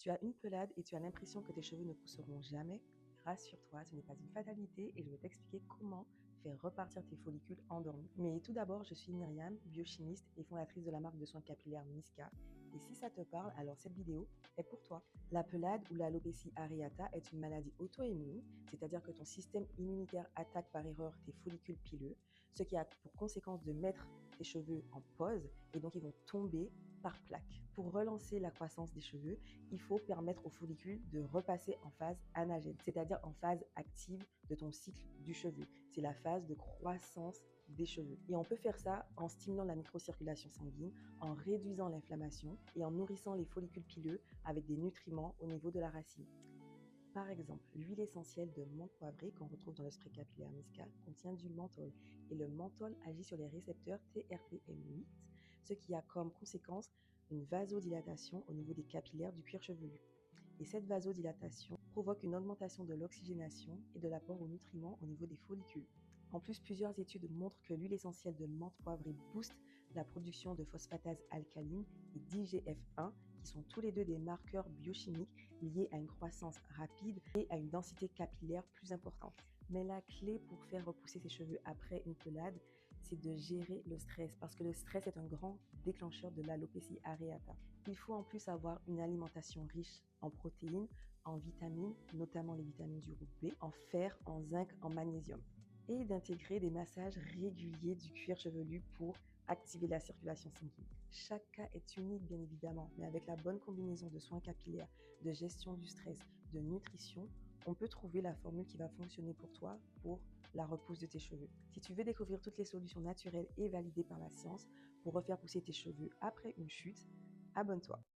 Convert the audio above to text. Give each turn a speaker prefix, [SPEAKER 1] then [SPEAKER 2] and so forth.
[SPEAKER 1] Tu as une pelade et tu as l'impression que tes cheveux ne pousseront jamais? Rassure-toi, ce n'est pas une fatalité et je vais t'expliquer comment faire repartir tes follicules endormis. Mais tout d'abord, je suis Myriam, biochimiste et fondatrice de la marque de soins capillaires Miska. Et si ça te parle, alors cette vidéo est pour toi. La pelade ou l'alopécie areata est une maladie auto-immune, c'est-à-dire que ton système immunitaire attaque par erreur tes follicules pileux, ce qui a pour conséquence de mettre tes cheveux en pause et donc ils vont tomber par plaque. Pour relancer la croissance des cheveux, il faut permettre aux follicules de repasser en phase anagène, c'est-à-dire en phase active de ton cycle du cheveu. C'est la phase de croissance des cheveux. Et on peut faire ça en stimulant la microcirculation sanguine, en réduisant l'inflammation et en nourrissant les follicules pileux avec des nutriments au niveau de la racine. Par exemple, l'huile essentielle de menthe poivrée qu'on retrouve dans le spray capillaire Miska contient du menthol et le menthol agit sur les récepteurs TRPM8, ce qui a comme conséquence une vasodilatation au niveau des capillaires du cuir chevelu. Et cette vasodilatation provoque une augmentation de l'oxygénation et de l'apport aux nutriments au niveau des follicules. En plus, plusieurs études montrent que l'huile essentielle de menthe poivrée booste la production de phosphatase alcaline et d'IGF-1, qui sont tous les deux des marqueurs biochimiques liés à une croissance rapide et à une densité capillaire plus importante. Mais la clé pour faire repousser ses cheveux après une pelade, c'est de gérer le stress, parce que le stress est un grand déclencheur de l'alopécie areata. Il faut en plus avoir une alimentation riche en protéines, en vitamines, notamment les vitamines du groupe B, en fer, en zinc, en magnésium, et d'intégrer des massages réguliers du cuir chevelu pour activer la circulation sanguine. Chaque cas est unique bien évidemment, mais avec la bonne combinaison de soins capillaires, de gestion du stress, de nutrition, on peut trouver la formule qui va fonctionner pour toi pour la repousse de tes cheveux. Si tu veux découvrir toutes les solutions naturelles et validées par la science pour refaire pousser tes cheveux après une chute, abonne-toi.